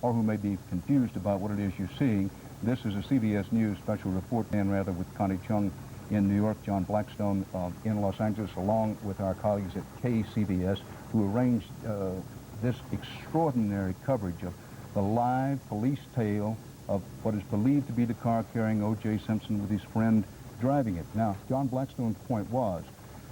or who may be confused about what it is you're seeing, this is a CBS News special report, with Connie Chung in New York, John Blackstone in Los Angeles, along with our colleagues at KCBS, who arranged this extraordinary coverage of the live police tale of what is believed to be the car carrying O.J. Simpson with his friend driving it. Now, John Blackstone's point was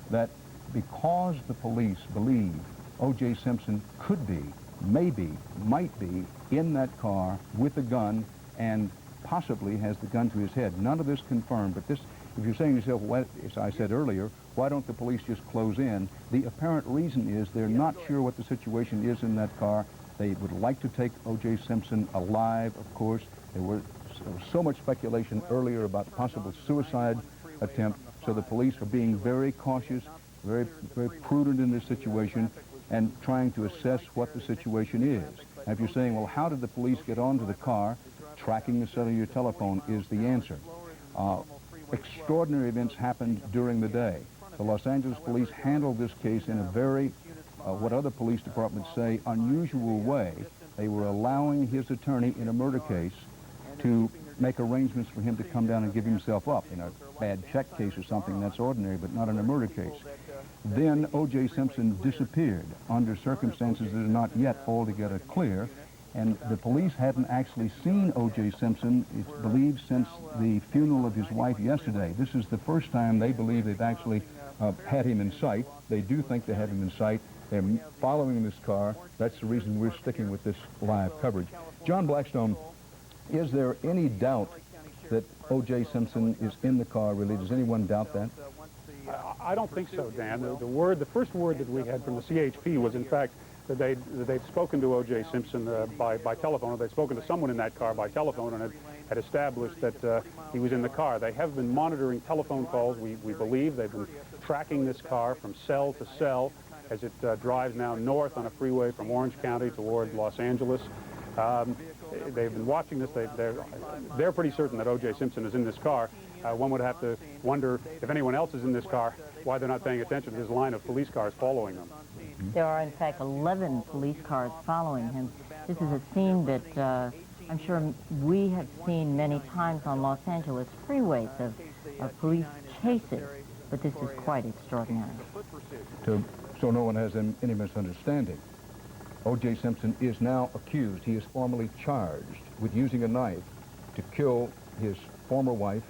that because the police believe O.J. Simpson could be, maybe, might be in that car with a gun and possibly has the gun to his head. None of this confirmed, but this, if you're saying to yourself, well, as I said earlier, why don't the police just close in? The apparent reason is they're not sure what the situation is in that car. They would like to take O.J. Simpson alive, of course. There was so much speculation earlier about possible suicide attempt, so the police are being very cautious, very prudent in this situation, and trying to assess what the situation is. Now, if you're saying, well, how did the police get onto the car? Tracking the cellular telephone is the answer. Extraordinary events happened during the day. The Los Angeles police handled this case in a very, what other police departments say, unusual way. They were allowing his attorney in a murder case to make arrangements for him to come down and give himself up. In a bad check case or something, that's ordinary, but not in a murder case. Then O.J. Simpson disappeared under circumstances that are not yet altogether clear, and the police hadn't actually seen O.J. Simpson, it's believed, since the funeral of his wife yesterday. This is the first time they believe they've actually had him in sight. They do think they have him in sight. They're following this car. That's the reason we're sticking with this live coverage. John Blackstone, is there any doubt that O.J. Simpson is in the car, really? Does anyone doubt that? I don't think so, Dan. The first word that we had from the CHP was, in fact, that they'd spoken to O.J. Simpson by telephone, or they'd spoken to someone in that car by telephone and had established that he was in the car. They have been monitoring telephone calls, we believe. They've been tracking this car from cell to cell as it drives now north on a freeway from Orange County toward Los Angeles. They've been watching this. They're pretty certain that O.J. Simpson is in this car. One would have to wonder if anyone else is in this car, why they're not paying attention to this line of police cars following them. There are, in fact, 11 police cars following him. This is a scene that I'm sure we have seen many times on Los Angeles freeways of police chases, but this is quite extraordinary. So no one has any misunderstanding. O.J. Simpson is now accused. He is formally charged with using a knife to kill his former wife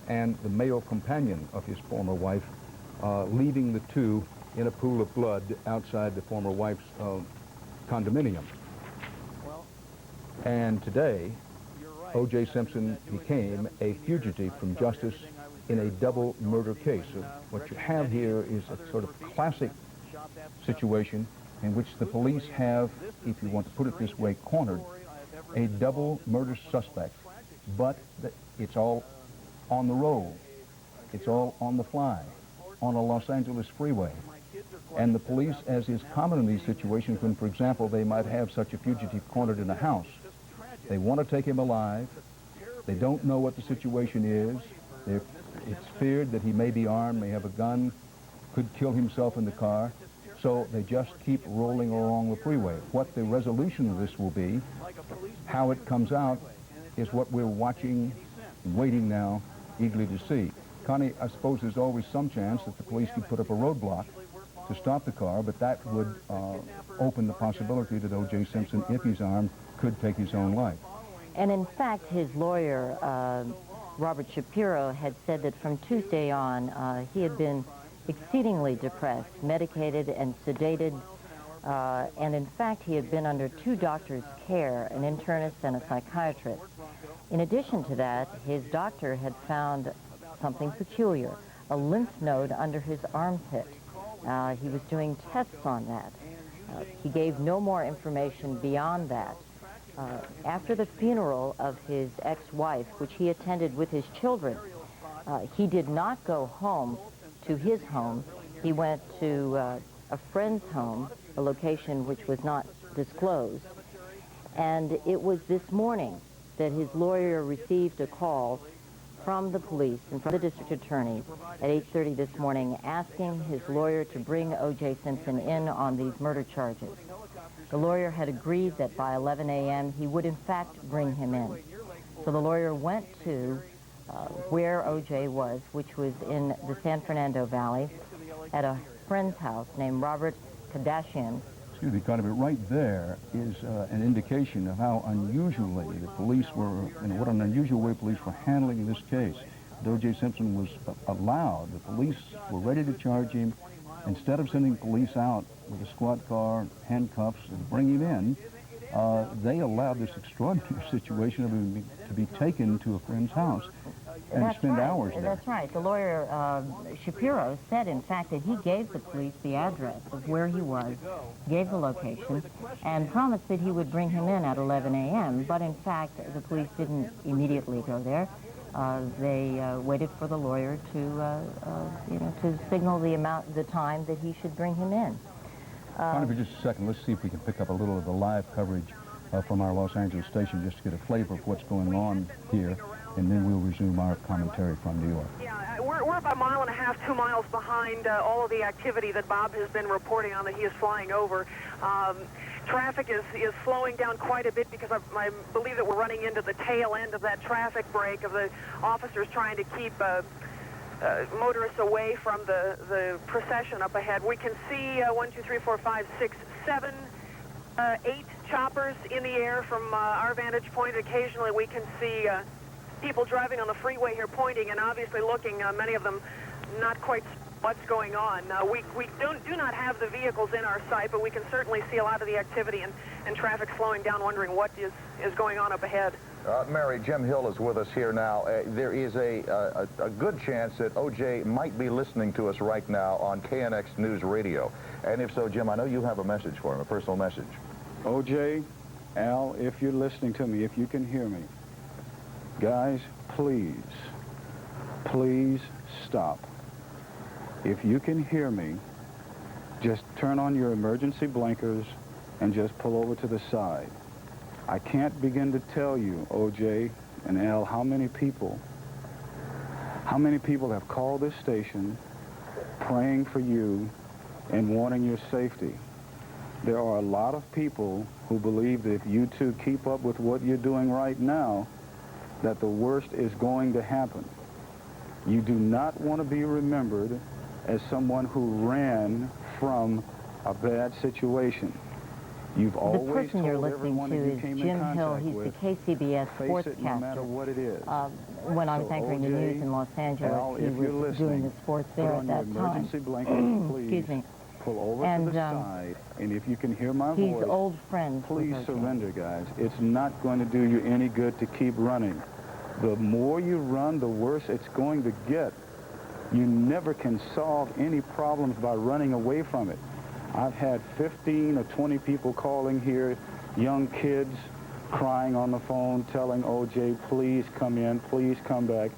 and the male companion of his former wife, leaving the two in a pool of blood outside the former wife's condominium. And today, O.J. Simpson became a fugitive from justice in a double murder case. So what you have here is a sort of classic situation in which the police have, if you want to put it this way, cornered a double murder suspect, but it's all on the roll. It's all on the fly, on a Los Angeles freeway. And the police, as is common in these situations, when, for example, they might have such a fugitive cornered in a house, they want to take him alive. They don't know what the situation is. It's feared that he may be armed, may have a gun, could kill himself in the car. So they just keep rolling along the freeway. What the resolution of this will be, how it comes out, is what we're watching, waiting now, eagerly to see. Connie, I suppose there's always some chance that the police could put up a roadblock to stop the car, but that would open the possibility that O.J. Simpson, if he's armed, could take his own life. And in fact, his lawyer, Robert Shapiro, had said that from Tuesday on, he had been exceedingly depressed, medicated and sedated, and in fact he had been under 2 doctors' care, an internist and a psychiatrist. In addition to that, his doctor had found something peculiar, a lymph node under his armpit. He was doing tests on that. He gave no more information beyond that. After the funeral of his ex-wife, which he attended with his children, he did not go home to his home. He went to a friend's home, a location which was not disclosed. And it was this morning that his lawyer received a call from the police and from the district attorney at 8:30 this morning asking his lawyer to bring O.J. Simpson in on these murder charges. The lawyer had agreed that by 11 a.m. he would in fact bring him in. So the lawyer went to where O.J. was, which was in the San Fernando Valley, at a friend's house named Robert Kardashian. Excuse me, Connie, but right there is an indication of how unusually the police were, what an unusual way police were handling this case. O.J. Simpson was allowed, the police were ready to charge him. Instead of sending police out with a squad car, handcuffs, and bring him in, they allowed this extraordinary situation of him to be taken to a friend's house and spend hours there. That's right. The lawyer, Shapiro, said, in fact, that he gave the police the address of where he was, gave the location, and promised that he would bring him in at 11 a.m. But, in fact, the police didn't immediately go there. They waited for the lawyer to signal the time that he should bring him in. Connie, for just a second, let's see if we can pick up a little of the live coverage from our Los Angeles station just to get a flavor of what's going on here, and then we'll resume our commentary from New York. Yeah, we're about a mile and a half, 2 miles behind all of the activity that Bob has been reporting on that he is flying over. Traffic is slowing down quite a bit because I believe that we're running into the tail end of that traffic break of the officers trying to keep motorists away from the procession up ahead. We can see 1, 2, 3, 4, 5, 6, 7, 8 choppers in the air from our vantage point. Occasionally we can see people driving on the freeway here pointing and obviously looking, many of them not quite what's going on. We do not have the vehicles in our sight, but we can certainly see a lot of the activity and traffic slowing down, wondering what is going on up ahead. Mary, Jim Hill is with us here now. There is a good chance that O.J. might be listening to us right now on KNX News Radio. And if so, Jim, I know you have a message for him, a personal message. O.J., Al, if you're listening to me, if you can hear me, guys, please stop. If you can hear me, just turn on your emergency blinkers and just pull over to the side. I can't begin to tell you, O.J. and Al, how many people have called this station praying for you and wanting your safety. There are a lot of people who believe that if you two keep up with what you're doing right now, that the worst is going to happen. You do not want to be remembered as someone who ran from a bad situation. You've always person you're told listening everyone to that you is came in Jim Hill. contact He's with, the KCBS face it no matter sportscaster. what it is. When I was So, anchoring the O.J., news in Los Angeles, Al, he if you're was doing the listening, sports put there on at your that time. emergency blinkers, please. Excuse me. Pull over And, to the side, and if you can hear my He's voice, old friends. with please O.J. surrender, guys. It's not going to do you any good to keep running. The more you run, the worse it's going to get. You never can solve any problems by running away from it. I've had 15 or 20 people calling here, young kids crying on the phone, telling O.J., please come in, please come back.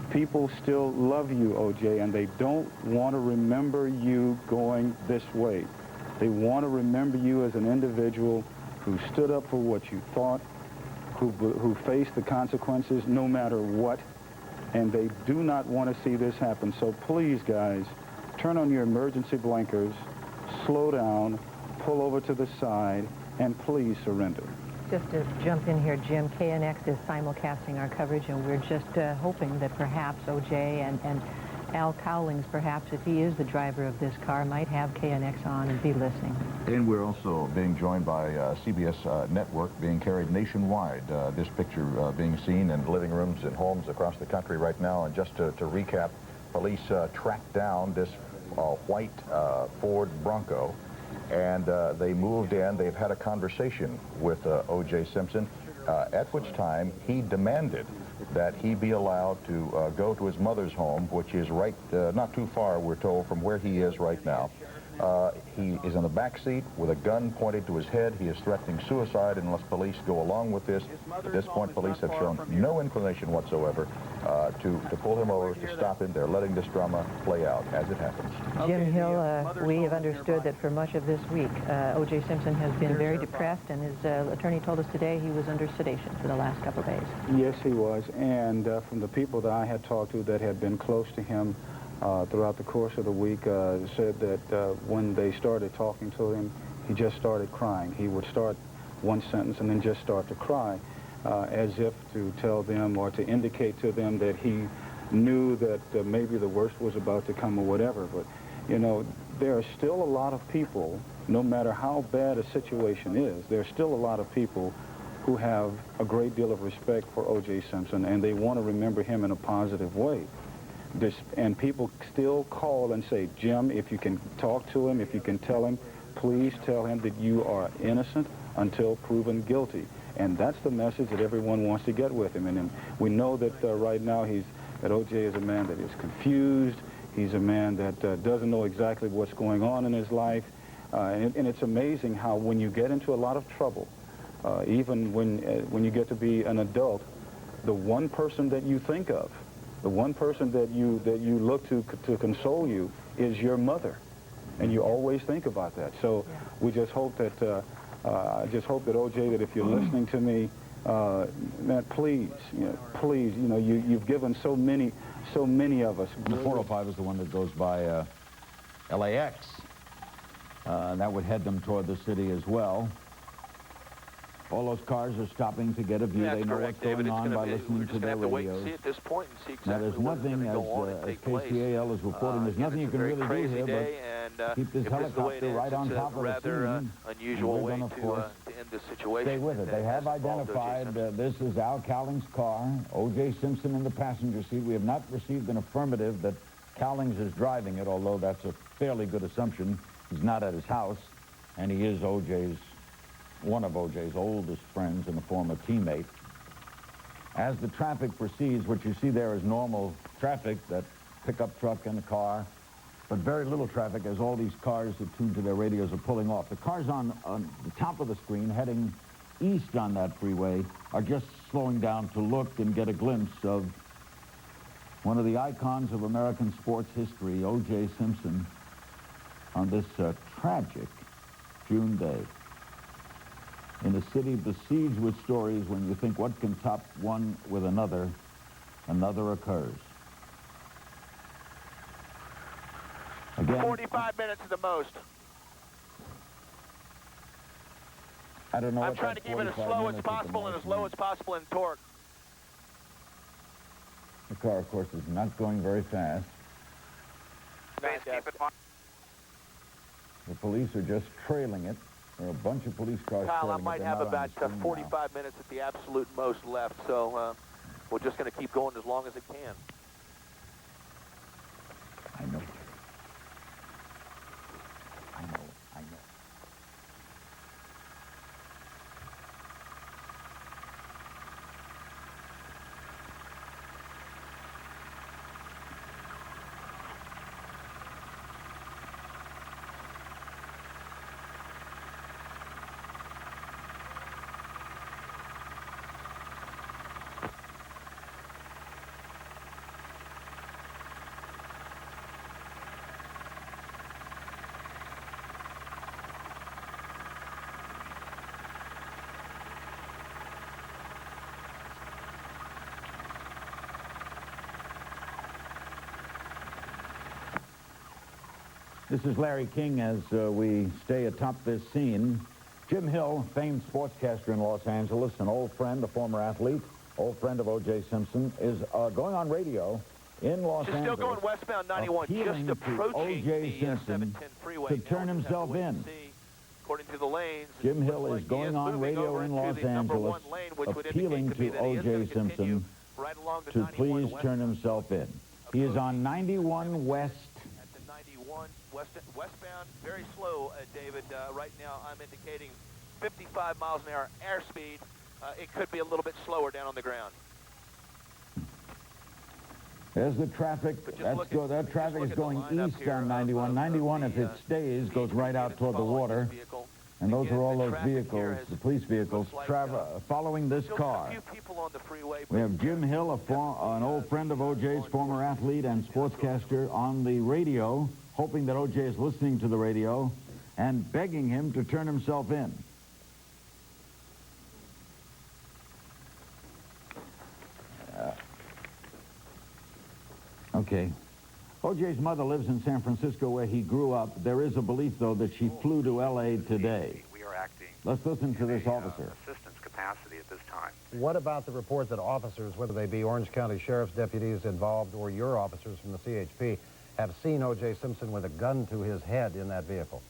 People still love you, O.J., and they don't want to remember you going this way. They want to remember you as an individual who stood up for what you thought, who faced the consequences no matter what, and they do not want to see this happen. So please, guys, turn on your emergency blinkers, slow down, pull over to the side, and please surrender. Just to jump in here, Jim, KNX is simulcasting our coverage, and we're just hoping that perhaps O.J. and Al Cowlings, perhaps, if he is the driver of this car, might have KNX on and be listening. And we're also being joined by CBS Network, being carried nationwide. This picture being seen in living rooms and homes across the country right now. And just to recap, police tracked down this white Ford Bronco, and they moved in. They've had a conversation with O.J. Simpson, at which time he demanded that he be allowed to go to his mother's home, which is right not too far, we're told, from where he is right now. He is in the back seat with a gun pointed to his head. He is threatening suicide unless police go along with this. At this point, police have shown no inclination whatsoever to pull him over, to stop him. They're letting this drama play out as it happens. Jim Hill, we have understood that for much of this week, O.J. Simpson has been very depressed, and his attorney told us today he was under sedation for the last couple of days. Yes, he was, and from the people that I had talked to that had been close to him throughout the course of the week, said that when they started talking to him, he just started crying. He would start one sentence and then just start to cry, as if to tell them or to indicate to them that he knew that maybe the worst was about to come or whatever. But, you know, there are still a lot of people, no matter how bad a situation is, there are still a lot of people who have a great deal of respect for O.J. Simpson, and they want to remember him in a positive way. And people still call and say, Jim, if you can talk to him, if you can tell him, please tell him that you are innocent until proven guilty. And that's the message that everyone wants to get with him. And we know that right now that O.J. is a man that is confused. He's a man that doesn't know exactly what's going on in his life. And it's amazing how when you get into a lot of trouble, even when you get to be an adult, the one person that you think of, the one person that you look to console you is your mother. And you always think about that. So we just hope that, I just hope that O.J., that if you're listening to me, man, please, you've given so many of us. The 405 is the one that goes by LAX. That would head them toward the city as well. All those cars are stopping to get a view. That's they know correct, what's going David. on by listening to their We're just going to have to wait radios. and see at this point and see Now, exactly there's what is going nothing, to go on and as take place. KCAL is reporting, there's nothing you can really do here but keep this helicopter right on top of the scene. Unusual way of to course, end this situation. stay with it. They have identified this is Al Cowling's car, O.J. Simpson in the passenger seat. We have not received an affirmative that Cowlings is driving it, although that's a fairly good assumption. He's not at his house, and he is one of O.J.'s oldest friends and a former teammate. As the traffic proceeds, what you see there is normal traffic, that pickup truck and the car, but very little traffic as all these cars attuned to their radios are pulling off. The cars on the top of the screen heading east on that freeway are just slowing down to look and get a glimpse of one of the icons of American sports history, O.J. Simpson, on this tragic June day. In a city besieged with stories, when you think what can top one with another occurs. Again, 45 minutes at the most. I don't know. I'm trying to keep it as slow as possible and as low as possible in torque. The car, of course, is not going very fast. The police are just trailing it. There are a bunch of police cars Kyle, I trailing it. might They're have not on about the screen 45 minutes at the absolute most left, so we're just going to keep going as long as it can. I know. This is Larry King as we stay atop this scene. Jim Hill, famed sportscaster in Los Angeles, an old friend, a former athlete, old friend of O.J. Simpson, is going on radio in Los Angeles. Still going westbound 91, just approaching the 710 freeway. To turn himself in. According to the lanes, Jim Hill is going on radio in Los Angeles, appealing to O.J. Simpson to please turn himself in. He is on 91 West. At the 91 westbound, very slow, David. Right now, I'm indicating 55 miles an hour airspeed. It could be a little bit slower down on the ground. There's the traffic. That traffic is going east on 91. 91, if it stays, goes right out toward the water. And those are all those vehicles, the police vehicles, following this car. We have Jim Hill, an old friend of O.J.'s, former athlete and sportscaster, on the radio, hoping that O.J. is listening to the radio and begging him to turn himself in. Okay. O.J.'s mother lives in San Francisco where he grew up. There is a belief, though, that she flew to L.A. today. We are acting Let's listen to this officer. assistance capacity at this time. What about the report that officers, whether they be Orange County Sheriff's deputies involved or your officers from the CHP, have seen O.J. Simpson with a gun to his head in that vehicle?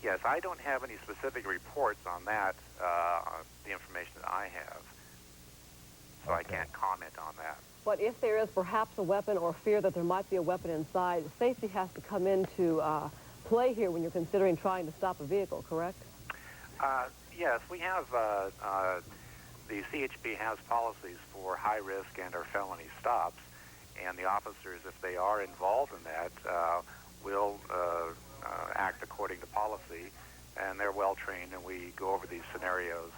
Yes, I don't have any specific reports on that, the information that I have, so I can't comment on that. But if there is perhaps a weapon or fear that there might be a weapon inside, safety has to come into play here when you're considering trying to stop a vehicle, correct? Yes, we have, the CHP has policies for high risk and or felony stops, and the officers, if they are involved in that, will act according to policy, and they're well trained, and we go over these scenarios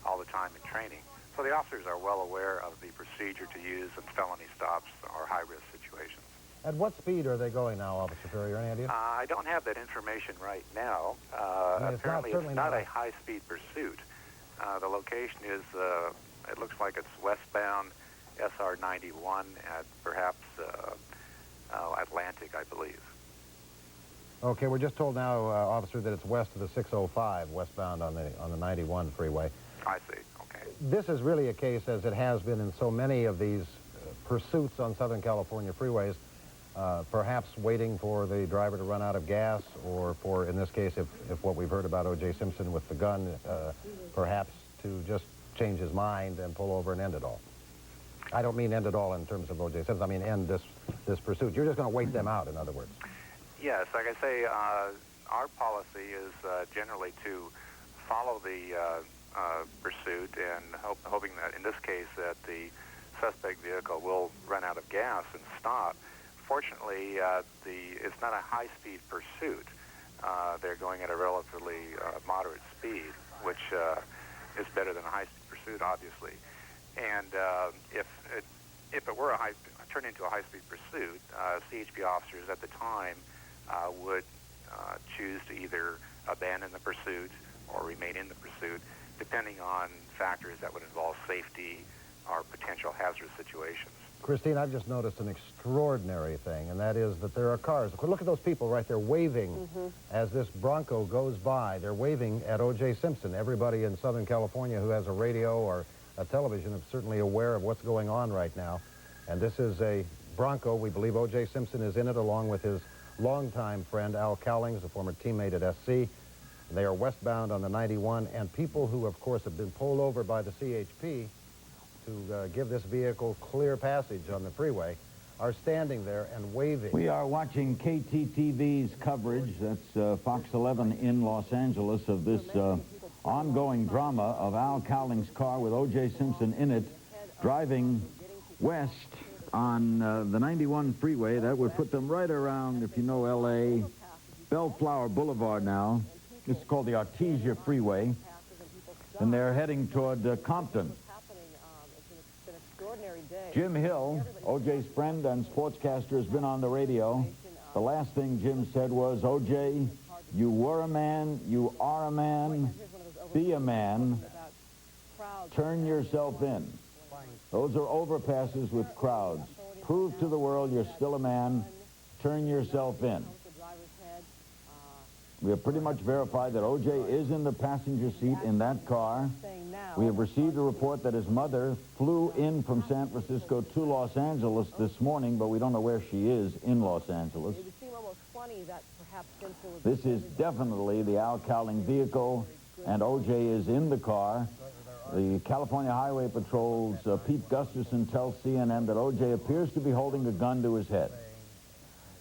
all the time in training. So the officers are well aware of the procedure to use in felony stops or high-risk situations. At what speed are they going now, Officer Perry? Any idea? I don't have that information right now. Apparently, it's not a high-speed pursuit. The location is, it looks like it's westbound SR 91 at perhaps Atlantic, I believe. Okay, we're just told now, Officer, that it's west of the 605, westbound on the 91 freeway. I see. Okay. This is really a case, as it has been in so many of these pursuits on Southern California freeways, perhaps waiting for the driver to run out of gas, or for, in this case, if what we've heard about O.J. Simpson with the gun, perhaps to just change his mind and pull over and end it all. I don't mean end it all in terms of O.J. Simpson. I mean end this pursuit. You're just going to wait them out, in other words. Yes, like I say, our policy is generally to follow the pursuit and hoping that, in this case, that the suspect vehicle will run out of gas and stop. Fortunately, it's not a high-speed pursuit. They're going at a relatively moderate speed, which is better than a high-speed pursuit, obviously. And if it were turned into a high-speed pursuit, CHP officers at the time would choose to either abandon the pursuit or remain in the pursuit, depending on factors that would involve safety or potential hazardous situations. Christine, I've just noticed an extraordinary thing, and that is that there are cars. Look at those people right there waving as this Bronco goes by. They're waving at O.J. Simpson. Everybody in Southern California who has a radio or a television is certainly aware of what's going on right now. And this is a Bronco. We believe O.J. Simpson is in it, along with his longtime friend Al Cowlings, a former teammate at SC. They are westbound on the 91, and people who, of course, have been pulled over by the CHP to give this vehicle clear passage on the freeway are standing there and waving. We are watching KTTV's coverage, that's Fox 11 in Los Angeles, of this ongoing drama of Al Cowlings' car with O.J. Simpson in it, driving west on the 91 freeway. That would put them right around, if you know L.A., Bellflower Boulevard now. This is called the Artesia Freeway. And they're heading toward Compton. Jim Hill, O.J.'s friend and sportscaster, has been on the radio. The last thing Jim said was, O.J., you were a man, you are a man, be a man, turn yourself in. Those are overpasses with crowds. Prove to the world you're still a man, turn yourself in. We have pretty much verified that O.J. is in the passenger seat in that car. We have received a report that his mother flew in from San Francisco to Los Angeles this morning, but we don't know where she is in Los Angeles. This is definitely the Al Cowling vehicle, and O.J. is in the car. The California Highway Patrol's Pete Gustafson tells CNN that O.J. appears to be holding a gun to his head.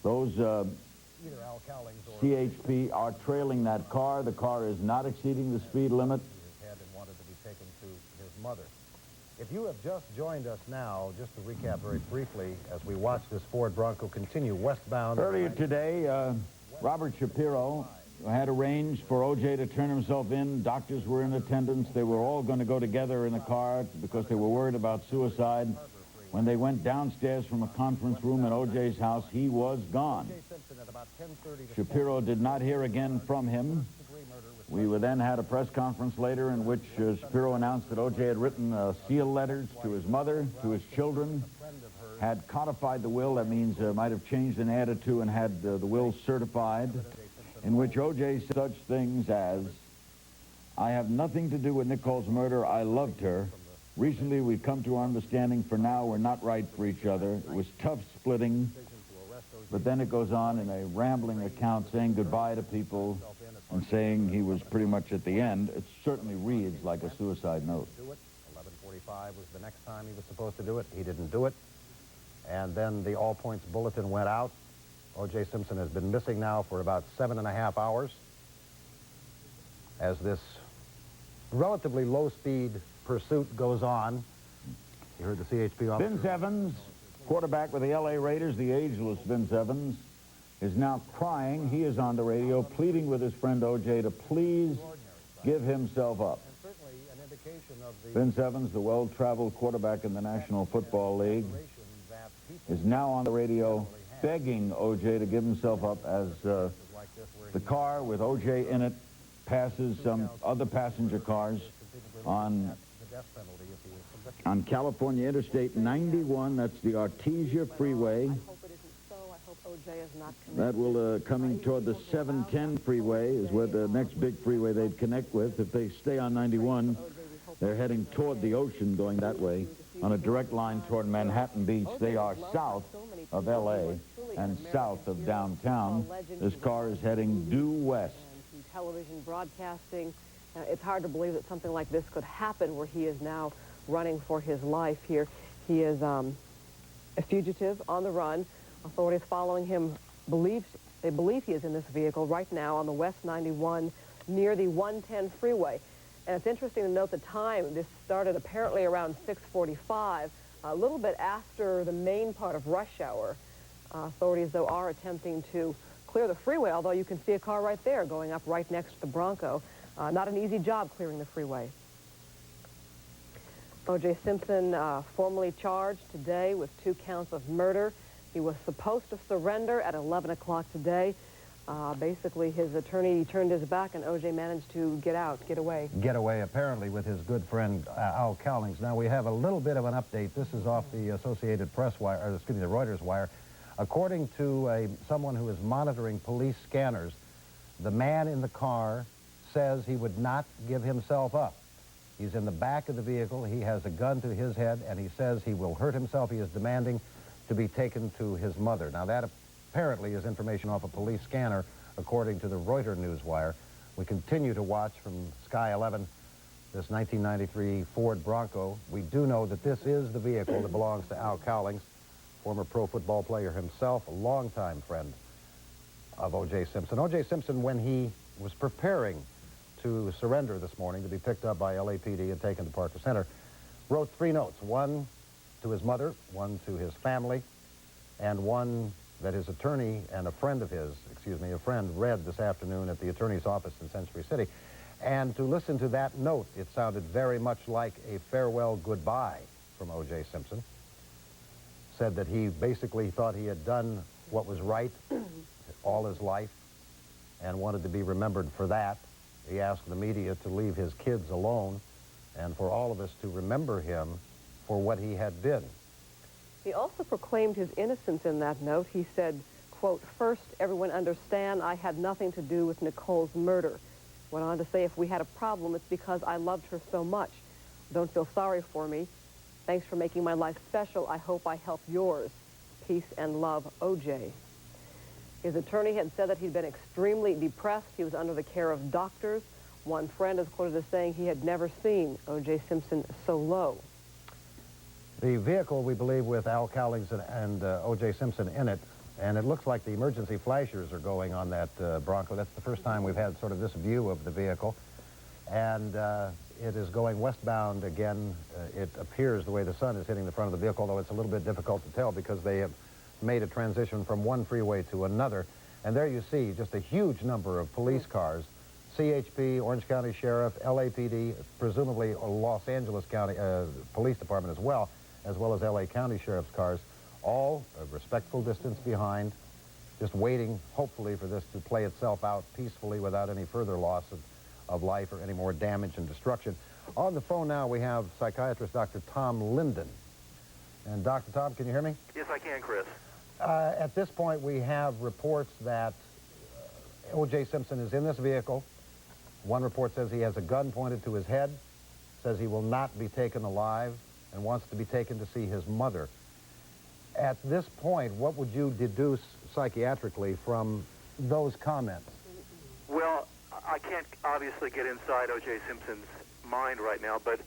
Those CHP are trailing that car. The car is not exceeding the speed limit. If you have just joined us now, just to recap very briefly, as we watch this Ford Bronco continue westbound. Earlier today, Robert Shapiro had arranged for O.J. to turn himself in. Doctors were in attendance. They were all going to go together in a car because they were worried about suicide. When they went downstairs from a conference room in O.J.'s house, he was gone. Shapiro did not hear again from him. We then had a press conference later in which Shapiro announced that O.J. had written seal letters to his mother, to his children, had codified the will. That means might have changed and added to and had the will certified, in which O.J. said such things as, "I have nothing to do with Nicole's murder. I loved her. Recently, we've come to our understanding. For now, we're not right for each other. It was tough splitting." But then it goes on in a rambling account saying goodbye to people and saying he was pretty much at the end. It certainly reads like a suicide note. 11:45 was the next time he was supposed to do it. He didn't do it. And then the all points bulletin went out. O.J. Simpson has been missing now for about 7.5 hours as this relatively low-speed pursuit goes on. You heard the CHP officer. Vince Evans, quarterback with the L.A. Raiders, the ageless Vince Evans, is now crying. He is on the radio pleading with his friend O.J. to please give himself up. Vince Evans, the well-traveled quarterback in the National Football League, is now on the radio begging O.J. to give himself up as the car with O.J. in it passes some other passenger cars on California Interstate 91. That's the Artesia Freeway. I hope it isn't so. I hope O.J. is not connected. That will, coming toward the 710 freeway is where the next big freeway they'd connect with. If they stay on 91, they're heading toward the ocean going that way on a direct line toward Manhattan Beach. They are south of L.A. and south of downtown. This car is heading due west. And from television broadcasting, it's hard to believe that something like this could happen where he is now running for his life here. He is a fugitive on the run. Authorities following him they believe he is in this vehicle right now on the West 91 near the 110 freeway. And it's interesting to note the time. This started apparently around 6:45, a little bit after the main part of rush hour. Authorities, though, are attempting to clear the freeway, although you can see a car right there going up right next to the Bronco. Not an easy job clearing the freeway. O.J. Simpson formally charged today with 2 counts of murder. He was supposed to surrender at 11 o'clock today. Basically, his attorney turned his back, and O.J. managed to get away. Get away, apparently, with his good friend, Al Cowlings. Now, we have a little bit of an update. This is off the Associated Press wire, or excuse me, the Reuters wire. According to someone who is monitoring police scanners, the man in the car says he would not give himself up. He's in the back of the vehicle. He has a gun to his head, and he says he will hurt himself. He is demanding to be taken to his mother. Now, that apparently is information off a police scanner, according to the Reuters newswire. We continue to watch from Sky 11 this 1993 Ford Bronco. We do know that this is the vehicle that belongs to Al Cowlings, former pro football player himself, a longtime friend of O.J. Simpson. O.J. Simpson, when he was preparing to surrender this morning to be picked up by LAPD and taken to Parker Center, wrote 3 notes, one to his mother, one to his family, and one that his attorney and a friend read this afternoon at the attorney's office in Century City. And to listen to that note, it sounded very much like a farewell goodbye from O.J. Simpson. Said that he basically thought he had done what was right all his life and wanted to be remembered for that. He asked the media to leave his kids alone and for all of us to remember him for what he had been. He also proclaimed his innocence in that note. He said, quote, "First, everyone understand I had nothing to do with Nicole's murder." Went on to say, "If we had a problem, it's because I loved her so much. Don't feel sorry for me. Thanks for making my life special. I hope I help yours. Peace and love, O.J." His attorney had said that he'd been extremely depressed. He was under the care of doctors. One friend is quoted as saying he had never seen O.J. Simpson so low. The vehicle, we believe, with Al Cowlings and O.J. Simpson in it, and it looks like the emergency flashers are going on that Bronco. That's the first time we've had sort of this view of the vehicle. And it is going westbound again. It appears the way the sun is hitting the front of the vehicle, although it's a little bit difficult to tell because they have made a transition from one freeway to another. And there you see just a huge number of police cars, CHP, Orange County Sheriff, LAPD, presumably Los Angeles County Police Department as well as LA County Sheriff's cars, all a respectful distance behind, just waiting, hopefully, for this to play itself out peacefully without any further loss of life or any more damage and destruction. On the phone now we have psychiatrist Dr. Tom Linden. And Dr. Tom, can you hear me? Yes, I can, Chris. At this point, we have reports that O.J. Simpson is in this vehicle. One report says he has a gun pointed to his head, says he will not be taken alive, and wants to be taken to see his mother. At this point, what would you deduce psychiatrically from those comments? Well, I can't obviously get inside O.J. Simpson's mind right now, but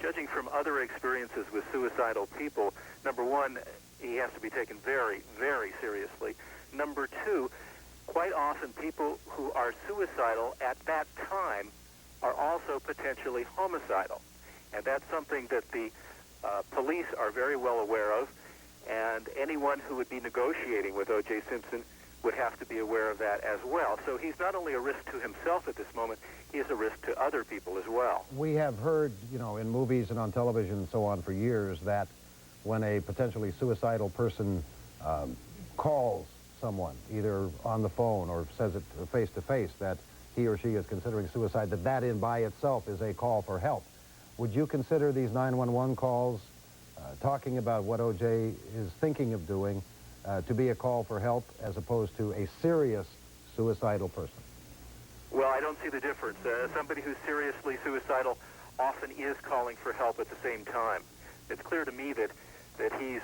judging from other experiences with suicidal people, number one, he has to be taken very, very seriously. Number two, quite often people who are suicidal at that time are also potentially homicidal. And that's something that the police are very well aware of, and anyone who would be negotiating with O.J. Simpson would have to be aware of that as well. So he's not only a risk to himself at this moment, he is a risk to other people as well. We have heard, you know, in movies and on television and so on for years that when a potentially suicidal person calls someone, either on the phone or says it face-to-face, that he or she is considering suicide, that in by itself is a call for help. Would you consider these 911 calls, talking about what O.J. is thinking of doing, to be a call for help as opposed to a serious suicidal person? Well, I don't see the difference. Somebody who's seriously suicidal often is calling for help at the same time. It's clear to me that he's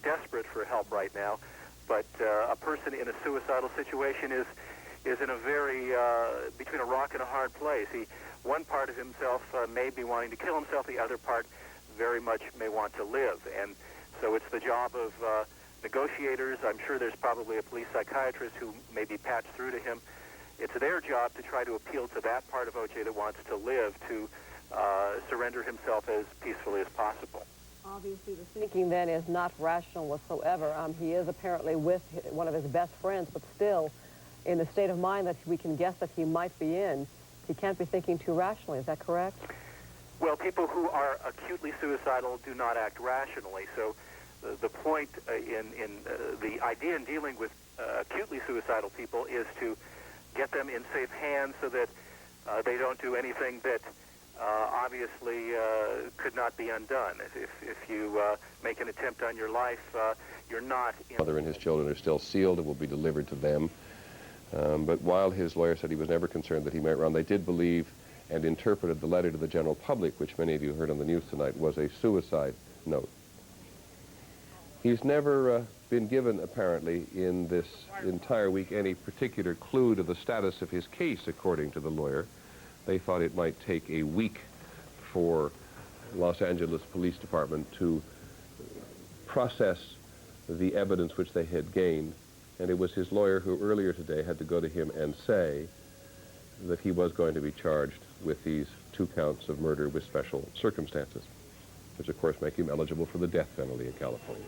desperate for help right now, but a person in a suicidal situation is in a very, between a rock and a hard place. One part of himself may be wanting to kill himself, the other part very much may want to live. And so it's the job of negotiators. I'm sure there's probably a police psychiatrist who may be patched through to him. It's their job to try to appeal to that part of O.J. that wants to live, to surrender himself as peacefully as possible. Obviously, the thinking then is not rational whatsoever. He is apparently with one of his best friends, but still, in the state of mind that we can guess that he might be in, he can't be thinking too rationally. Is that correct? Well, people who are acutely suicidal do not act rationally. So the point the idea in dealing with acutely suicidal people is to get them in safe hands so that they don't do anything that obviously could not be undone. If you make an attempt on your life, you're not in... Mother and his children are still sealed and will be delivered to them. But while his lawyer said he was never concerned that he might run, they did believe and interpreted the letter to the general public, which many of you heard on the news tonight, was a suicide note. He's never been given, apparently, in this entire week, any particular clue to the status of his case, according to the lawyer. They thought it might take a week for Los Angeles Police Department to process the evidence which they had gained, and it was his lawyer who earlier today had to go to him and say that he was going to be charged with these 2 counts of murder with special circumstances, which of course make him eligible for the death penalty in California.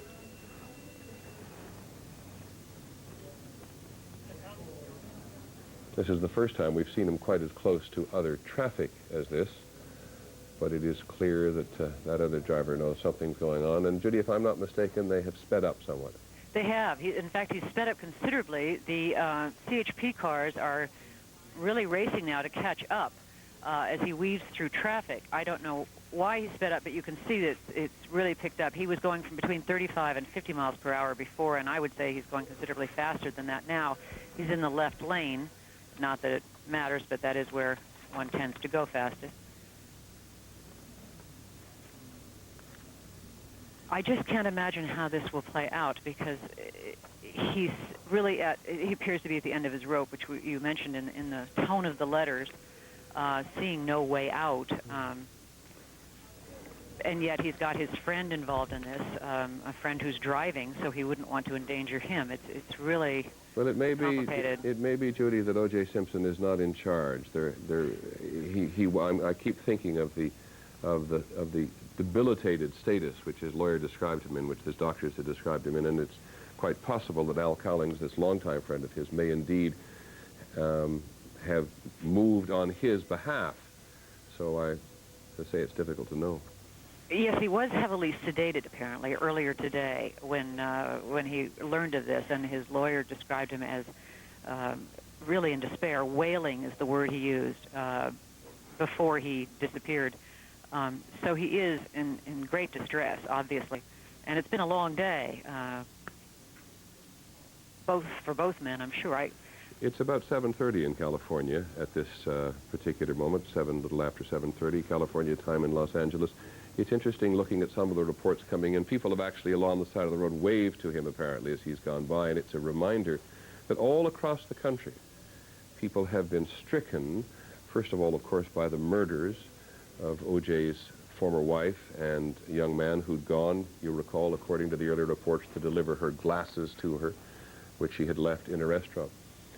This is the first time we've seen him quite as close to other traffic as this, but it is clear that that other driver knows something's going on. And Judy, if I'm not mistaken, they have sped up somewhat. They have. In fact, he's sped up considerably. The CHP cars are really racing now to catch up as he weaves through traffic. I don't know why he sped up, but you can see that it's really picked up. He was going from between 35 and 50 miles per hour before, and I would say he's going considerably faster than that now. He's in the left lane. Not that it matters, but that is where one tends to go fastest. I just can't imagine how this will play out, because he's really he appears to be at the end of his rope, which you mentioned in the tone of the letters, seeing no way out. And yet he's got his friend involved in this, a friend who's driving, so he wouldn't want to endanger him. It's really well, it may complicated. It may be, Judy, that O.J. Simpson is not in charge. I keep thinking of the debilitated status which his lawyer described him in, which his doctors had described him in, and it's quite possible that Al Cowlings, this longtime friend of his, may indeed have moved on his behalf. So I say it's difficult to know. Yes, he was heavily sedated, apparently, earlier today when he learned of this, and his lawyer described him as really in despair. Wailing is the word he used before he disappeared. So he is in great distress, obviously. And it's been a long day, for both men, I'm sure. It's about 7:30 in California at this particular moment, little after 7:30 California time in Los Angeles. It's interesting looking at some of the reports coming in. People have actually along the side of the road waved to him apparently as he's gone by, and it's a reminder that all across the country people have been stricken, first of all, of course, by the murders of O.J.'s former wife and young man who'd gone, you recall, according to the earlier reports, to deliver her glasses to her, which she had left in a restaurant.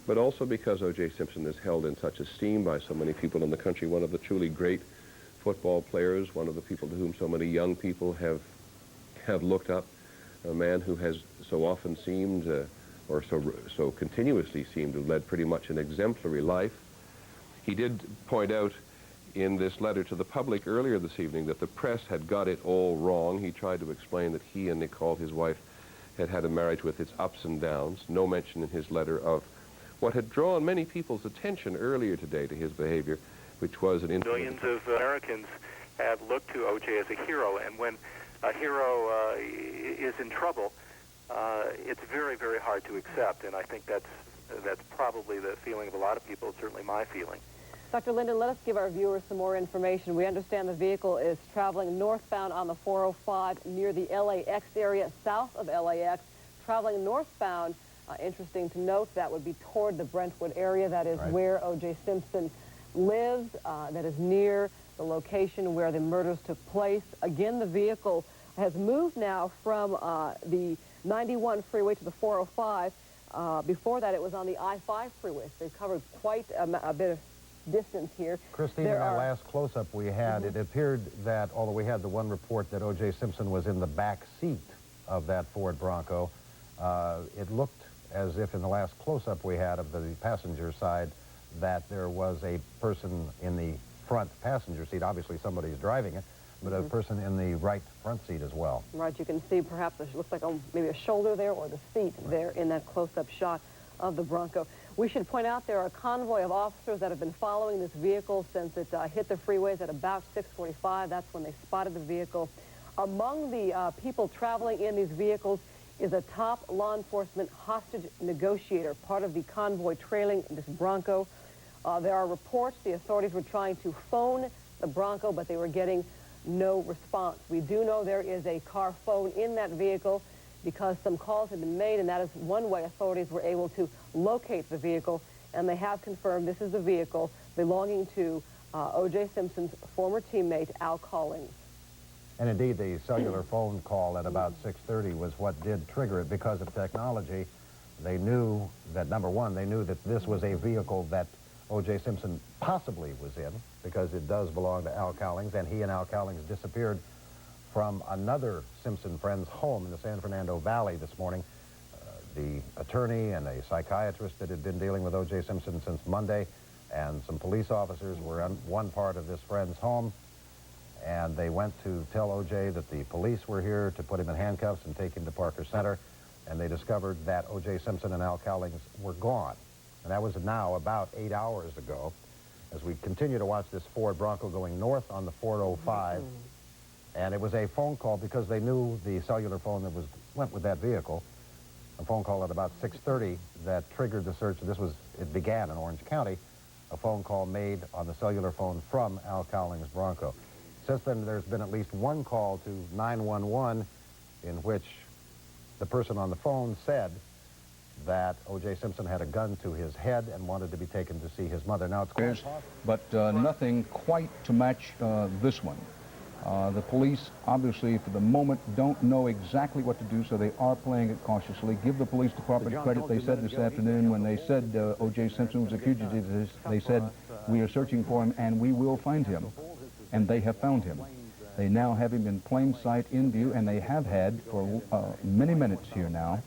But also because O.J. Simpson is held in such esteem by so many people in the country, one of the truly great football players, one of the people to whom so many young people have looked up, a man who has so often seemed, or so continuously seemed to have led pretty much an exemplary life. He did point out in this letter to the public earlier this evening that the press had got it all wrong. He tried to explain that he and Nicole, his wife, had had a marriage with its ups and downs. No mention in his letter of what had drawn many people's attention earlier today to his behavior, which was an Millions of Americans have looked to O.J. as a hero, and when a hero is in trouble, it's very, very hard to accept, and I think that's probably the feeling of a lot of people. It's certainly my feeling. Dr. Linden, let us give our viewers some more information. We understand the vehicle is traveling northbound on the 405 near the LAX area, south of LAX. Traveling northbound, interesting to note, that would be toward the Brentwood area. That is where O.J. Simpson lives. That is near the location where the murders took place. Again, the vehicle has moved now from the 91 freeway to the 405. Before that, it was on the I-5 freeway. So they've covered quite a bit of distance here. Christine, in that last close-up we had, it appeared that, although we had the one report that O.J. Simpson was in the back seat of that Ford Bronco, it looked as if in the last close-up we had of the passenger side that there was a person in the front passenger seat. Obviously somebody's driving it, but a person in the right front seat as well. Right, you can see perhaps it looks like maybe a shoulder there or the seat there in that close-up shot of the Bronco. We should point out there are a convoy of officers that have been following this vehicle since it hit the freeways at about 6:45. That's when they spotted the vehicle. Among the people traveling in these vehicles is a top law enforcement hostage negotiator, part of the convoy trailing this Bronco. There are reports the authorities were trying to phone the Bronco, but they were getting no response. We do know there is a car phone in that vehicle because some calls have been made, and that is one way authorities were able to locate the vehicle, and they have confirmed this is the vehicle belonging to O.J. Simpson's former teammate, Al Collins. And indeed, the cellular phone call at about 6:30 was what did trigger it. Because of technology, they knew that, number one, they knew that this was a vehicle that O.J. Simpson possibly was in, because it does belong to Al Cowlings, and he and Al Cowlings disappeared from another Simpson friend's home in the San Fernando Valley this morning. The attorney and a psychiatrist that had been dealing with O.J. Simpson since Monday and some police officers were on one part of this friend's home, and they went to tell O.J. that the police were here to put him in handcuffs and take him to Parker Center, and they discovered that O.J. Simpson and Al Cowlings were gone. And that was now about 8 hours ago. As we continue to watch this Ford Bronco going north on the 405, and it was a phone call because they knew the cellular phone that went with that vehicle, a phone call at about 6:30 that triggered the search. It began in Orange County, a phone call made on the cellular phone from Al Cowlings' Bronco. Since then, there's been at least one call to 911 in which the person on the phone said that O.J. Simpson had a gun to his head and wanted to be taken to see his mother. Now, it's quite but nothing quite to match this one. The police, obviously, for the moment, don't know exactly what to do, so they are playing it cautiously. Give the police department credit. They said this afternoon when they said O.J. Simpson was a fugitive, they said, we are searching for him and we will find him. And they have found him. They now have him in plain sight in view, and they have had for many minutes here now.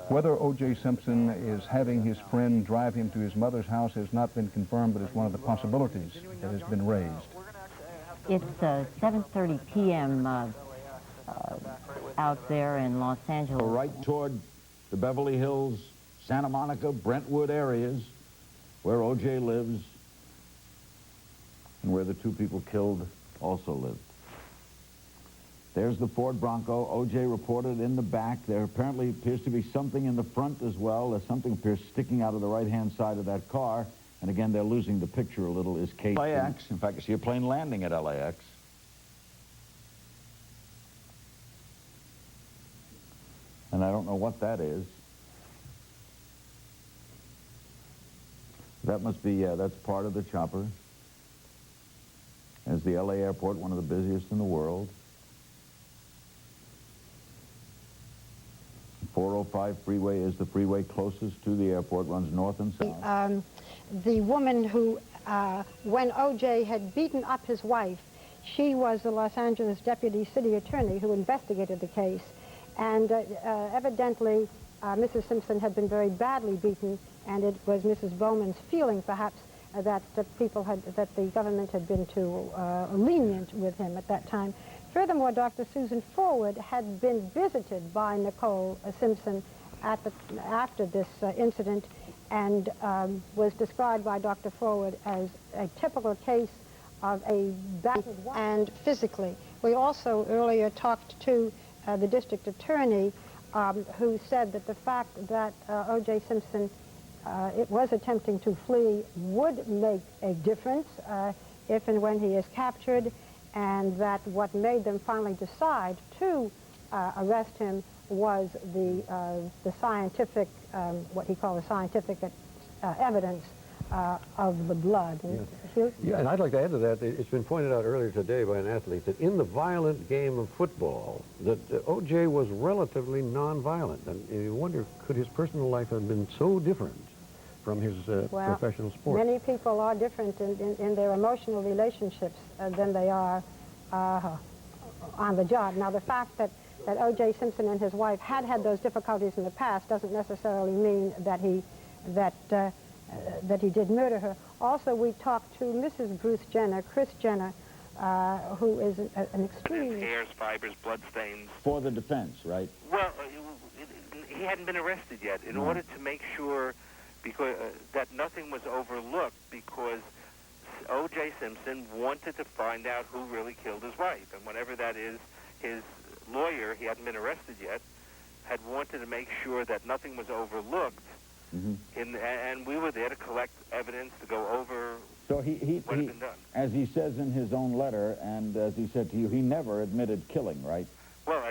Whether O.J. Simpson is having his friend drive him to his mother's house has not been confirmed, but it's one of the possibilities that has been raised. It's 7:30 p.m. Out there in Los Angeles. Right toward the Beverly Hills, Santa Monica, Brentwood areas, where O.J. lives, and where the two people killed also lived. There's the Ford Bronco. O.J. reported in the back. There apparently appears to be something in the front as well. There's something appears sticking out of the right-hand side of that car. And again, they're losing the picture a little. Is Kate LAX. In fact, I see a plane landing at LAX. And I don't know what that is. That must be, that's part of the chopper. There's the LA airport, one of the busiest in the world. 405 freeway is the freeway closest to the airport, runs north and south. The woman who, when O.J. had beaten up his wife, she was the Los Angeles deputy city attorney who investigated the case. And evidently, Mrs. Simpson had been very badly beaten, and it was Mrs. Bowman's feeling, perhaps, that the government had been too lenient with him at that time. Furthermore, Dr. Susan Forward had been visited by Nicole Simpson after this incident, and was described by Dr. Forward as a typical case of a battered wife. And physically. We also earlier talked to the district attorney, who said that the fact that O.J. Simpson it was attempting to flee would make a difference if and when he is captured, and that what made them finally decide to arrest him was the scientific, what he called the scientific evidence of the blood. Yeah. Yeah, and I'd like to add to that, it's been pointed out earlier today by an athlete that in the violent game of football, that O.J. was relatively non-violent. And you wonder, could his personal life have been so different from his professional sport? Many people are different in their emotional relationships than they are on the job. Now, the fact that O.J. Simpson and his wife had those difficulties in the past doesn't necessarily mean that he did murder her. Also, we talked to Mrs. Bruce Jenner, Chris Jenner, who is an extremely... Hairs, fibers, blood stains. For the defense, right? Well, he hadn't been arrested yet. In order to make sure that nothing was overlooked, because O.J. Simpson wanted to find out who really killed his wife. And whatever that is, his lawyer, he hadn't been arrested yet, had wanted to make sure that nothing was overlooked. Mm-hmm. And we were there to collect evidence to go over what had been done. As he says in his own letter, and as he said to you, he never admitted killing, right? Well,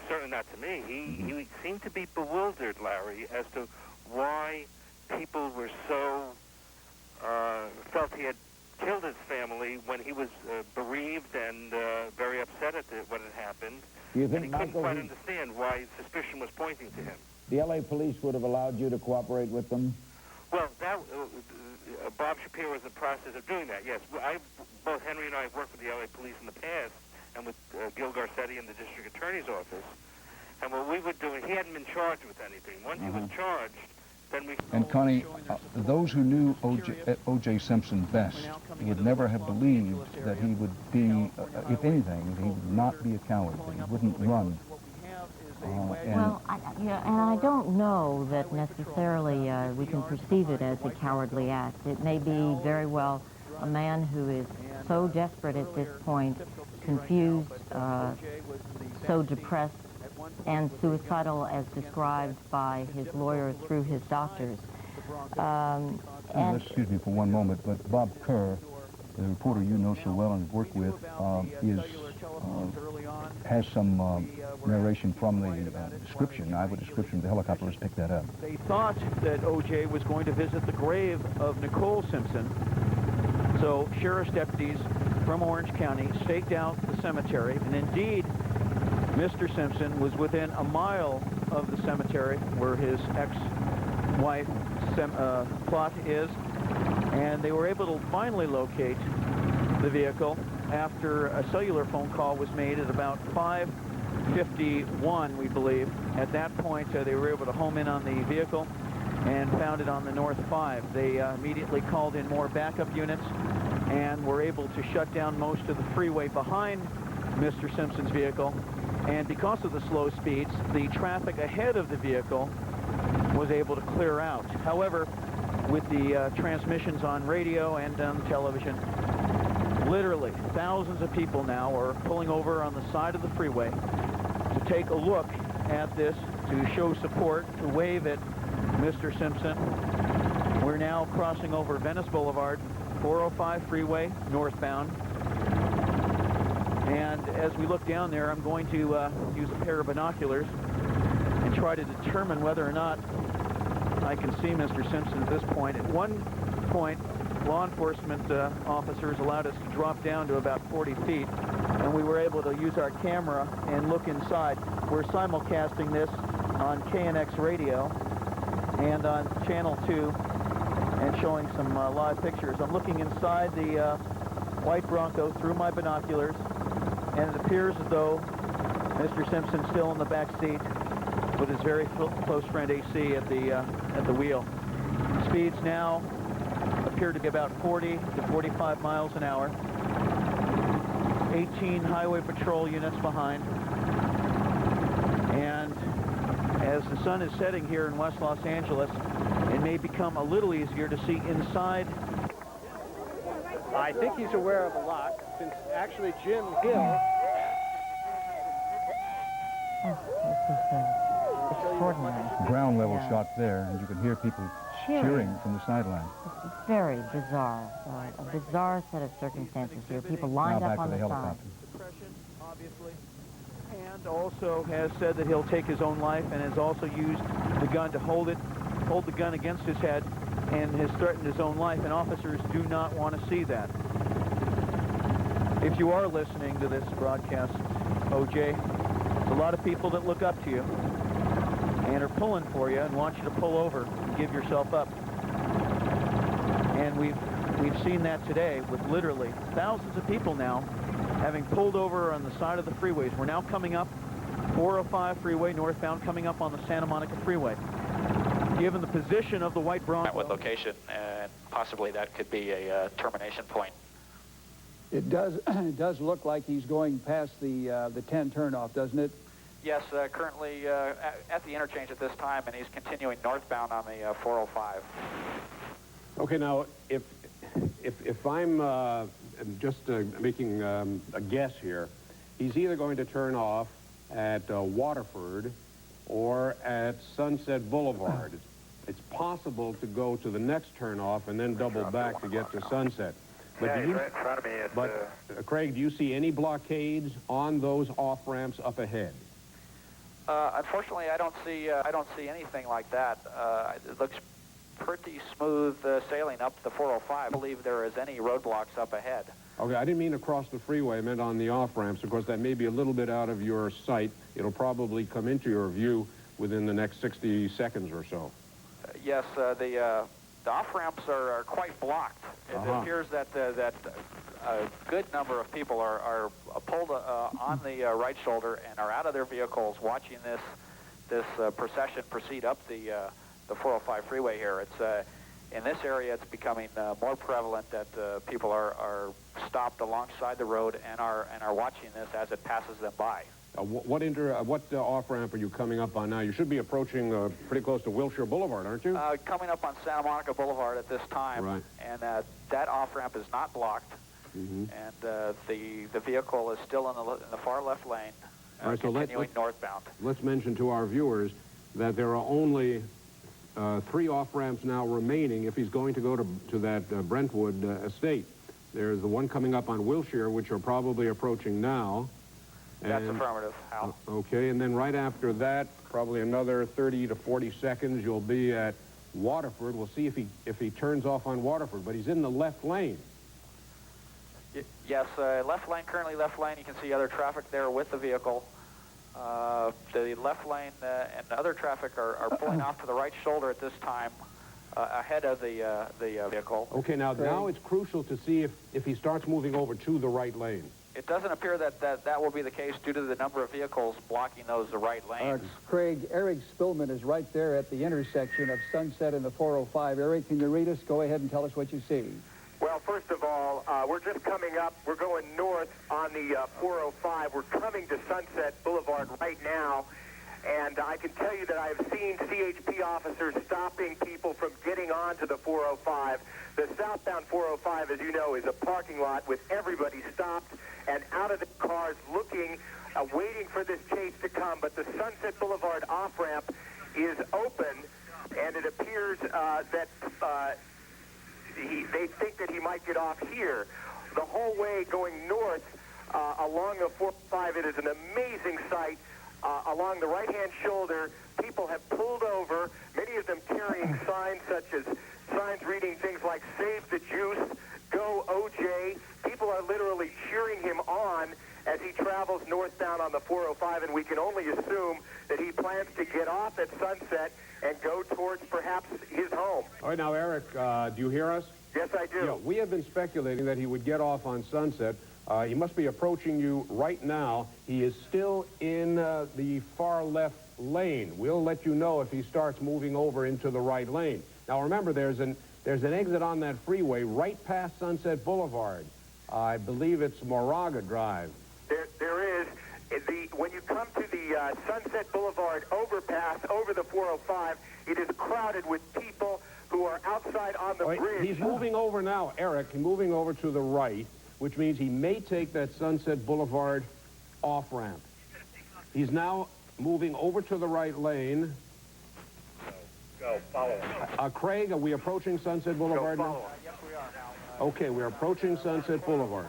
certainly not to me. He seemed to be bewildered, Larry, as to why people were so felt he had killed his family when he was bereaved and very upset at what had happened. You think, and he couldn't quite understand why suspicion was pointing to him. The L.A. police would have allowed you to cooperate with them? Well, Bob Shapiro was in the process of doing that, yes. Both Henry and I have worked with the L.A. police in the past, and with Gil Garcetti in the district attorney's office. And what we were doing, he hadn't been charged with anything. Once he was charged, then we... And Connie, those who knew O.J. Simpson best would never have believed that he would be, if anything, he would not be a coward, that he wouldn't run. And I don't know that necessarily we can perceive it as a cowardly act. It may be very well a man who is so desperate at this point, confused, so depressed, and suicidal as described by his lawyer through his doctors. Excuse me for one moment, but Bob Kerr, the reporter you know so well and have worked with, has some narration from the description, eyewitness description. The helicopter has picked that up. They thought that O.J. was going to visit the grave of Nicole Simpson, so sheriff's deputies from Orange County staked out the cemetery, and indeed, Mr. Simpson was within a mile of the cemetery where his ex-wife plot is, and they were able to finally locate the vehicle after a cellular phone call was made at about 5:51, we believe. At that point, they were able to home in on the vehicle and found it on the North 5. They immediately called in more backup units and were able to shut down most of the freeway behind Mr. Simpson's vehicle. And because of the slow speeds, the traffic ahead of the vehicle was able to clear out. However, with the transmissions on radio and on television, Literally, thousands of people now are pulling over on the side of the freeway to take a look at this, to show support, to wave at Mr. Simpson. We're now crossing over Venice Boulevard, 405 freeway, northbound. And as we look down there, I'm going to use a pair of binoculars and try to determine whether or not I can see Mr. Simpson at this point. At one point, law enforcement officers allowed us to drop down to about 40 feet, and we were able to use our camera and look inside. We're simulcasting this on KNX radio and on Channel 2 and showing some live pictures. I'm looking inside the white Bronco through my binoculars, and it appears as though Mr. Simpson's still in the back seat with his very close friend AC at the wheel. Speeds now appear to be about 40 to 45 miles an hour. 18 highway patrol units behind. And as the sun is setting here in West Los Angeles, it may become a little easier to see inside. I think he's aware of a lot, since actually Jim Hill... Extraordinary. Ground level shot there, and you can hear people cheering from the sideline. It's very bizarre. A bizarre set of circumstances here. People lined up on the side. Depression, obviously. And also has said that he'll take his own life, and has also used the gun to hold the gun against his head, and has threatened his own life, and officers do not want to see that. If you are listening to this broadcast, OJ, there's a lot of people that look up to you and are pulling for you and want you to pull over and give yourself up. And we've seen that today with literally thousands of people now having pulled over on the side of the freeways. We're now coming up 405 freeway northbound, coming up on the Santa Monica freeway. Given the position of the white Bronco... With location, and possibly that could be a termination point. It does look like he's going past the 10 turnoff, doesn't it? Yes, currently at the interchange at this time, and he's continuing northbound on the 405. Okay, now, if I'm just making a guess here, he's either going to turn off at Waterford or at Sunset Boulevard. It's possible to go to the next turnoff and then double back to get to Sunset. But yeah, he's right in front of me. It's, Craig, do you see any blockades on those off-ramps up ahead? Unfortunately, I don't see anything like that. It looks pretty smooth sailing up the 405. I believe there is any roadblocks up ahead. Okay, I didn't mean across the freeway. I meant on the off-ramps. Of course, that may be a little bit out of your sight. It'll probably come into your view within the next 60 seconds or so. Yes, the off-ramps are quite blocked. It appears that a good number of people are pulled on the right shoulder and are out of their vehicles watching this procession proceed up the 405 freeway here. It's in this area, it's becoming more prevalent that people are stopped alongside the road and are watching this as it passes them by. What off-ramp are you coming up on now? You should be approaching pretty close to Wilshire Boulevard, aren't you? Coming up on Santa Monica Boulevard at this time, right. And that off-ramp is not blocked, and the vehicle is still in the far left lane, right, so continuing northbound. Let's mention to our viewers that there are only 3 off-ramps now remaining if he's going to go to that Brentwood estate. There's the one coming up on Wilshire, which you're probably approaching now. That's affirmative, Hal. Okay, and then right after that, probably another 30 to 40 seconds, you'll be at Waterford. We'll see if he turns off on Waterford, but he's in the left lane. Yes, left lane, currently left lane. You can see other traffic there with the vehicle. The left lane and other traffic are pulling off to the right shoulder at this time, ahead of the vehicle. Okay, now it's crucial to see if he starts moving over to the right lane. It doesn't appear that will be the case due to the number of vehicles blocking the right lanes. Craig, Eric Spillman is right there at the intersection of Sunset and the 405. Eric, can you read us? Go ahead and tell us what you see. Well, first of all, we're just coming up. We're going north on the 405. We're coming to Sunset Boulevard right now. And I can tell you that I've seen CHP officers stopping people from getting onto the 405. The southbound 405, as you know, is a parking lot with everybody stopped and out of the cars looking, waiting for this chase to come. But the Sunset Boulevard off-ramp is open, and it appears that they think that he might get off here. The whole way going north along the 405, it is an amazing sight. Along the right-hand shoulder, people have pulled over, many of them carrying signs such as signs reading things like "Save the Juice," "Go OJ." People are literally cheering him on as he travels northbound on the 405, and we can only assume that he plans to get off at Sunset and go towards perhaps his home. All right, now, Eric, do you hear us? Yes, I do. Yeah, we have been speculating that he would get off on Sunset. He must be approaching you right now. He is still in the far left lane. We'll let you know if he starts moving over into the right lane. Now, remember, there's an exit on that freeway right past Sunset Boulevard. I believe it's Moraga Drive. There is. When you come to the Sunset Boulevard overpass over the 405, it is crowded with people who are outside on the bridge. He's moving over now, Eric. He's moving over to the right, which means he may take that Sunset Boulevard off-ramp. He's now moving over to the right lane. Go, follow him. Craig, are we approaching Sunset Boulevard Go, now? follow him. Yes, we are now. Okay, we're approaching Sunset Boulevard.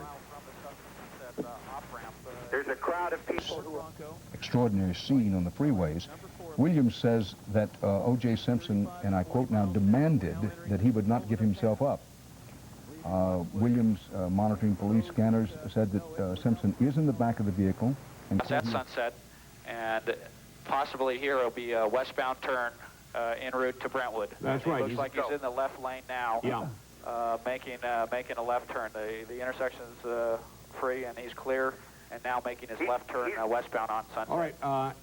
There's a crowd of people who are... Extraordinary scene on the freeways. Williams says that O.J. Simpson, and I quote now, demanded that he would not give himself up. Williams, monitoring police scanners, said that Simpson is in the back of the vehicle. And It's at Sunset, and possibly here will be a westbound turn en route to Brentwood. That's right. It looks like he's in the left lane now, making a left turn. The intersection's free, and he's clear, and now making his left turn westbound on Sunset. All right.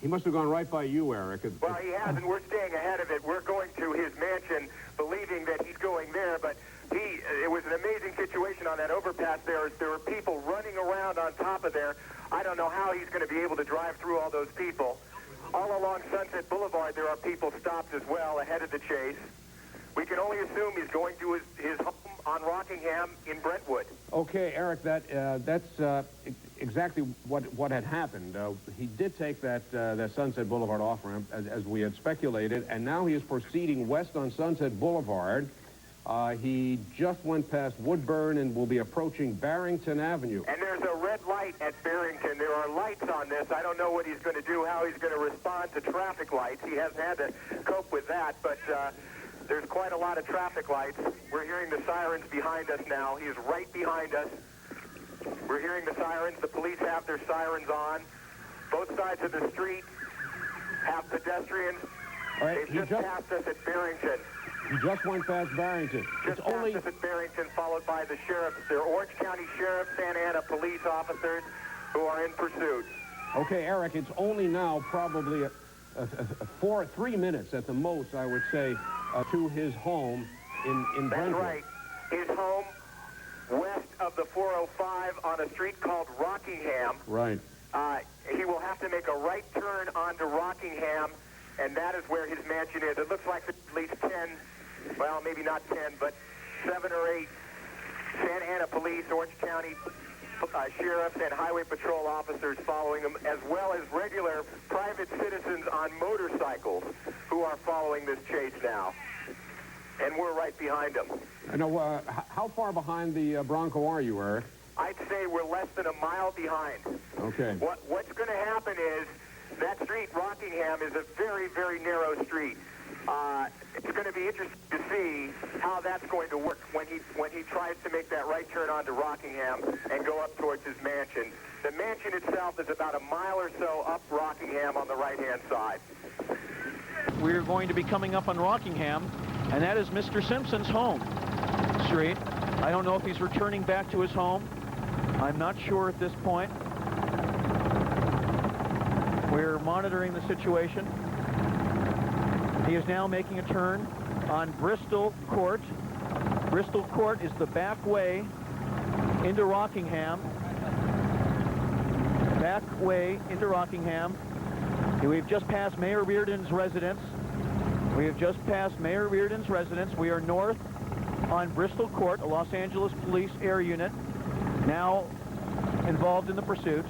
He must have gone right by you, Eric. Well, he has, and we're staying ahead of it. We're going to his mansion, believing that he's going there, but it was an amazing situation on that overpass there. There were people running around on top of there. I don't know how he's going to be able to drive through all those people. All along Sunset Boulevard, there are people stopped as well ahead of the chase. We can only assume he's going to his home on Rockingham in Brentwood. Okay, Eric, that's exactly what had happened. He did take that Sunset Boulevard off-ramp, as we had speculated, and now he is proceeding west on Sunset Boulevard. He just went past Woodburn and will be approaching Barrington Avenue. And there's a red light at Barrington. There are lights on this. I don't know what he's going to do, how he's going to respond to traffic lights. He hasn't had to cope with that, but there's quite a lot of traffic lights. We're hearing the sirens behind us now. He is right behind us. We're hearing the sirens. The police have their sirens on. Both sides of the street have pedestrians. All right, They've just passed us at Barrington. He just went past Barrington. Just passed us at Barrington, followed by the sheriffs. They're Orange County Sheriff, Santa Ana police officers who are in pursuit. Okay, Eric, it's only now probably 3 minutes at the most, I would say, to his home in Brentwood. That's right. His home west of the 405 on a street called Rockingham. Right. He will have to make a right turn onto Rockingham, and that is where his mansion is. It looks like at least 10, well, maybe not 10, but 7 or 8 Santa Ana police, Orange County sheriffs, and highway patrol officers following him, as well as regular private citizens on motorcycles who are following this chase now. And we're right behind them. I know, how far behind the Bronco are you, Eric? I'd say we're less than a mile behind. Okay. What's going to happen is that street, Rockingham, is a very, very narrow street. It's going to be interesting to see how that's going to work when he tries to make that right turn onto Rockingham and go up towards his mansion. The mansion itself is about a mile or so up Rockingham on the right-hand side. We're going to be coming up on Rockingham, and that is Mr. Simpson's home street. I don't know if he's returning back to his home. I'm not sure at this point. We're monitoring the situation. He is now making a turn on Bristol Court. Bristol Court is the back way into Rockingham. Back way into Rockingham. We've just passed Mayor Reardon's residence. We have just passed Mayor Reardon's residence. We are north on Bristol Court, a Los Angeles Police Air Unit, now involved in the pursuit.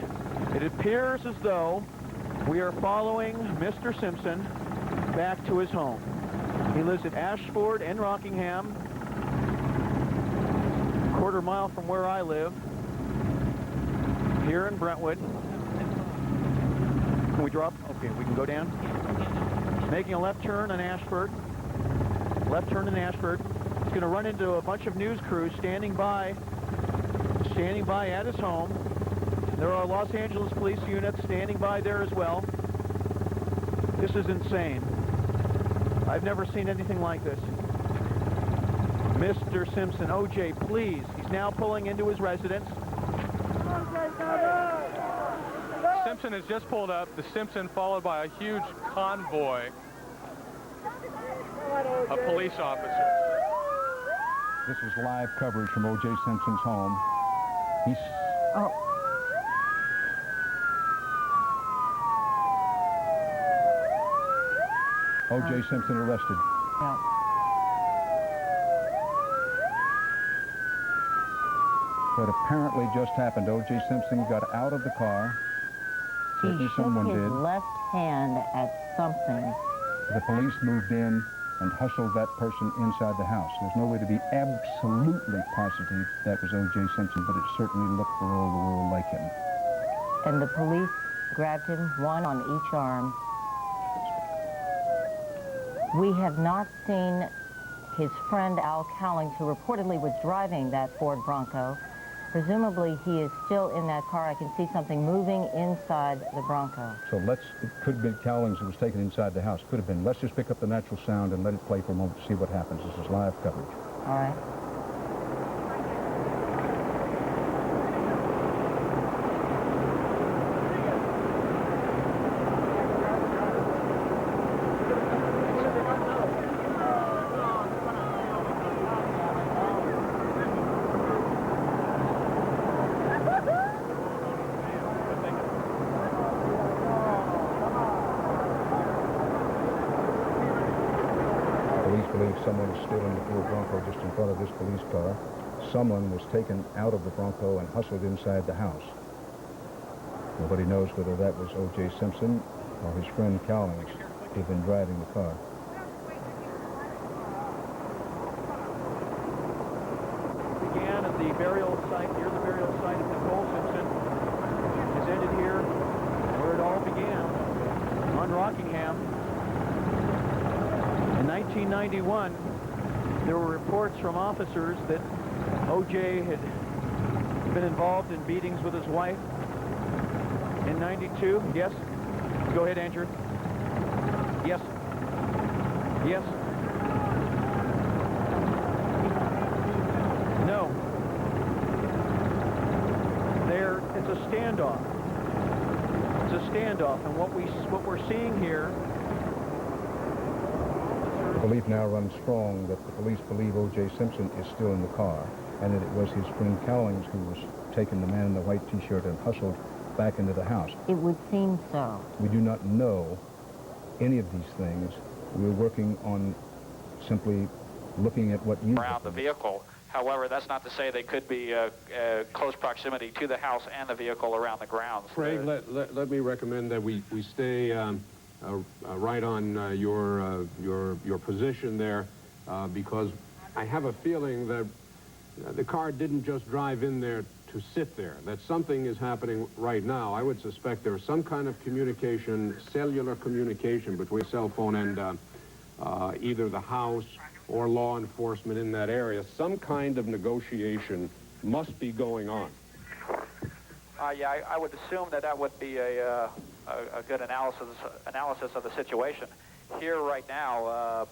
It appears as though we are following Mr. Simpson back to his home. He lives at Ashford and Rockingham, a quarter mile from where I live, here in Brentwood. Can we drop? Okay, we can go down. Making a left turn on Ashford. Left turn in Ashford. He's going to run into a bunch of news crews standing by at his home. There are Los Angeles police units standing by there as well. This is insane. I've never seen anything like this. Mr. Simpson, O.J., please. He's now pulling into his residence. Simpson has just pulled up. The Simpson followed by a huge convoy of police officers. This is live coverage from O.J. Simpson's home. He's... Oh. O.J. Simpson arrested. Yeah. What apparently just happened, O.J. Simpson got out of the car. He shook someone his did. left hand at something. The police moved in and hustled that person inside the house. There's no way to be absolutely positive that was O.J. Simpson, but it certainly looked for all the world like him. And the police grabbed him, one on each arm. We have not seen his friend Al Cowlings, who reportedly was driving that Ford Bronco. Presumably, he is still in that car. I can see something moving inside the Bronco. So it could have been Cowlings who was taken inside the house. Could have been. Let's just pick up the natural sound and let it play for a moment to see what happens. This is live coverage. All right. Someone is still in the Ford Bronco just in front of this police car. Someone was taken out of the Bronco and hustled inside the house. Nobody knows whether that was O.J. Simpson or his friend Cowlings who'd been driving the car. Began at the burial site, near the burial site of Nicole Simpson. Has ended here where it all began, on Rockingham. In 1991, there were reports from officers that O.J. had been involved in beatings with his wife. In 92, yes? Go ahead, Andrew. Yes. Yes. No. It's a standoff. It's a standoff, and what we're seeing here. Belief now runs strong that the police believe O.J. Simpson is still in the car, and that it was his friend Cowlings who was taking the man in the white T-shirt and hustled back into the house. It would seem so. We do not know any of these things. We're working on simply looking at what you... Around the vehicle. However, that's not to say they could be close proximity to the house and the vehicle around the grounds. Craig, let me recommend that we stay right on your position there, because I have a feeling that the car didn't just drive in there to sit there, that something is happening right now. I would suspect there's some kind of communication, cellular communication between cell phone and either the house or law enforcement in that area. Some kind of negotiation must be going on. Yeah, I would assume that would be a good analysis of the situation. Here right now,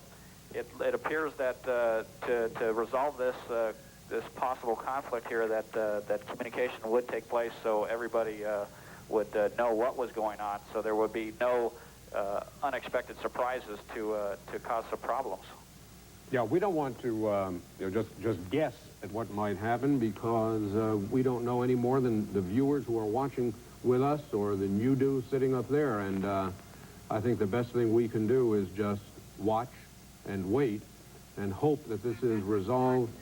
it appears that to resolve this possible conflict here, that communication would take place, so everybody would know what was going on, so there would be no unexpected surprises to cause some problems. Yeah, we don't want to just guess at what might happen, because we don't know any more than the viewers who are watching with us or than you do sitting up there. And I think the best thing we can do is just watch and wait and hope that this is resolved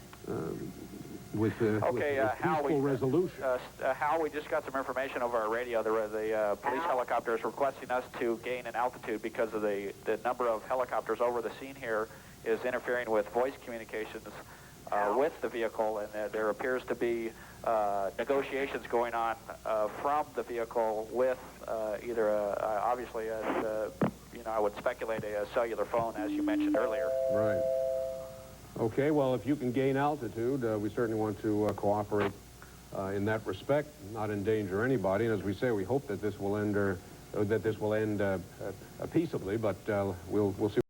with peaceful resolution. Hal, we just got some information over our radio. The police helicopter is requesting us to gain an altitude because of the number of helicopters over the scene here is interfering with voice communications with the vehicle, and there appears to be negotiations going on from the vehicle with either, obviously, I would speculate a cellular phone, as you mentioned earlier. Right. Okay, well, if you can gain altitude, we certainly want to cooperate in that respect, not endanger anybody. And as we say, we hope that this will end peaceably, but we'll see.